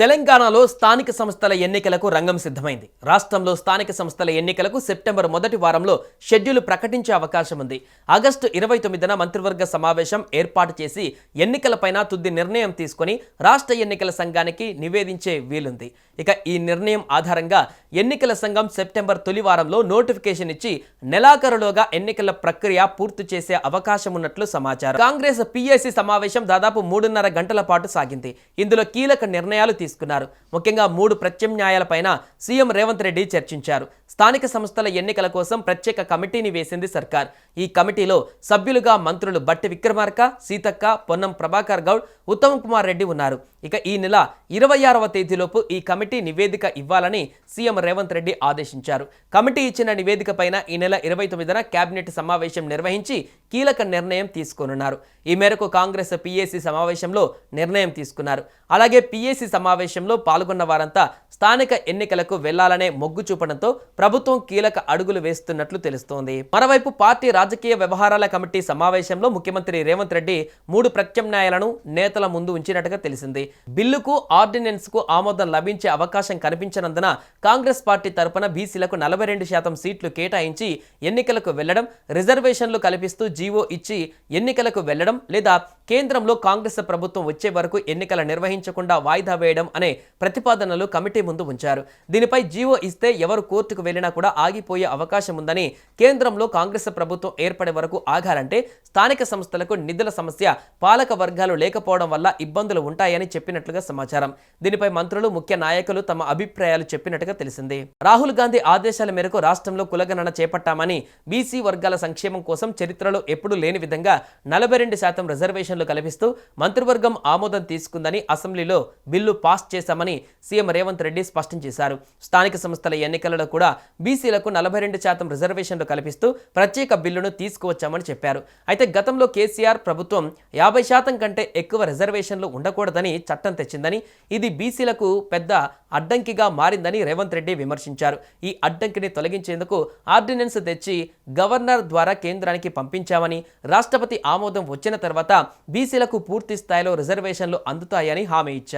తెలంగాణలో స్థానిక సంస్థల ఎన్నికలకు రంగం సిద్ధమైంది. రాష్ట్రంలో స్థానిక సంస్థల ఎన్నికలకు సెప్టెంబర్ మొదటి వారంలో షెడ్యూల్ ప్రకటించే అవకాశం ఉంది. ఆగస్టు 29న మంత్రివర్గ సమావేశం ఏర్పాటు చేసి ఎన్నికలపైన తుది నిర్ణయం తీసుకొని రాష్ట్ర ఎన్నికల సంఘానికి నివేదించే వీలుంది. ఇక ఈ నిర్ణయం ఆధారంగా ఎన్నికల సంఘం సెప్టెంబర్ తొలి వారంలో నోటిఫికేషన్ ఇచ్చి నెలాఖరులోగా ఎన్నికల ప్రక్రియ పూర్తి చేసే అవకాశం ఉన్నట్లు సమాచారం. కాంగ్రెస్ పిఎసి సమావేశం దాదాపు 3.5 గంటల పాటు సాగింది. ఇందులో కీలక నిర్ణయాలు తీసుకున్నారు. ముఖ్యంగా 3 ప్రత్యామ్నాయాలపైన సీఎం రేవంత్ రెడ్డి చర్చించారు. స్థానిక సంస్థల ఎన్నికల కోసం ప్రత్యేక కమిటీని వేసింది సర్కార్. ఈ కమిటీలో సభ్యులుగా మంత్రులు బట్టి విక్రమార్క, సీతక్క, పొన్నం ప్రభాకర్ గౌడ్, ఉత్తమ్ కుమార్ రెడ్డి ఉన్నారు. ఇక ఈ నెల 26వ తేదీలోపు ఈ కమిటీ నివేదిక ఇవ్వాలని సీఎం రేవంత్ రెడ్డి ఆదేశించారు. కమిటీ ఇచ్చిన నివేదిక పైన ఈ నెల 29న కేబినెట్ సమావేశం నిర్వహించి కీలక నిర్ణయం తీసుకోనున్నారు. ఈ మేరకు కాంగ్రెస్ పిఎసి సమావేశంలో నిర్ణయం తీసుకున్నారు. అలాగే పిఎసి సమావేశంలో పాల్గొన్న వారంతా స్థానిక ఎన్నికలకు వెళ్లాలనే మొగ్గు చూపడంతో ప్రభుత్వం కీలక అడుగులు వేస్తున్నట్లు తెలుస్తోంది. మరోవైపు పార్టీ రాజకీయ వ్యవహారాల కమిటీ సమావేశంలో ముఖ్యమంత్రి రేవంత్ రెడ్డి 3 ప్రత్యామ్నాయాలను నేతల ముందు ఉంచినట్టుగా తెలిసింది. బిల్లుకు, ఆర్డినెన్స్ కు ఆమోదం లభించే అవకాశం కనిపించనందున కాంగ్రెస్ పార్టీ తరపున బీసీలకు 42% సీట్లు కేటాయించి ఎన్నికలకు వెళ్లడం, రిజర్వేషన్లు కల్పిస్తూ జీవో ఇచ్చి ఎన్నికలకు వెళ్లడం, లేదా కేంద్రంలో కాంగ్రెస్ ప్రభుత్వం వచ్చే వరకు ఎన్నికల నిర్వహించకుండా వాయిదా వేయడం అనే ప్రతిపాదనలు కమిటీ ముందు ఉంచారు. దీనిపై జీవో ఇస్తే ఎవరు కోర్టుకు వెళ్లినా కూడా ఆగిపోయే అవకాశం ఉందని, కేంద్రంలో కాంగ్రెస్ ప్రభుత్వం ఏర్పడే వరకు ఆగాలంటే స్థానిక సంస్థలకు నిధుల సమస్య, పాలక వర్గాలు లేకపోవడం వల్ల ఇబ్బందులు ఉంటాయని చెప్పినట్లుగా సమాచారం. దీనిపై మంత్రులు, ముఖ్య నాయకులు తమ అభిప్రాయాలు చెప్పినట్టుగా తెలిసింది. రాహుల్ గాంధీ ఆదేశాల మేరకు రాష్ట్రంలో కులగణన చేపట్టామని, బీసీ వర్గాల సంక్షేమం కోసం చరిత్రలో ఎప్పుడూ లేని విధంగా 42% రిజర్వేషన్లు కల్పిస్తూ మంత్రివర్గం ఆమోదం తీసుకుందని, అసెంబ్లీలో బిల్లు పాస్ చేశామని సీఎం రేవంత్ రెడ్డి స్పష్టం చేశారు. స్థానిక సంస్థల ఎన్నికలలో కూడా బీసీలకు 42% రిజర్వేషన్లు కల్పిస్తూ ప్రత్యేక బిల్లును తీసుకువచ్చామని చెప్పారు. అయితే గతంలో కేసీఆర్ ప్రభుత్వం 50% కంటే ఎక్కువ రిజర్వేషన్లు ఉండకూడదని చట్టం తెచ్చిందని, ఇది బీసీలకు పెద్ద అడ్డంకిగా మారిందని రేవంత్ రెడ్డి విమర్శించారు. ఈ అడ్డంకిని తొలగించేందుకు ఆర్డినెన్స్ తెచ్చి గవర్నర్ ద్వారా కేంద్రానికి పంపించామని, రాష్ట్రపతి ఆమోదం వచ్చిన తర్వాత బీసీలకు పూర్తి స్థాయిలో రిజర్వేషన్లు అందుతాయని హామీ ఇచ్చారు.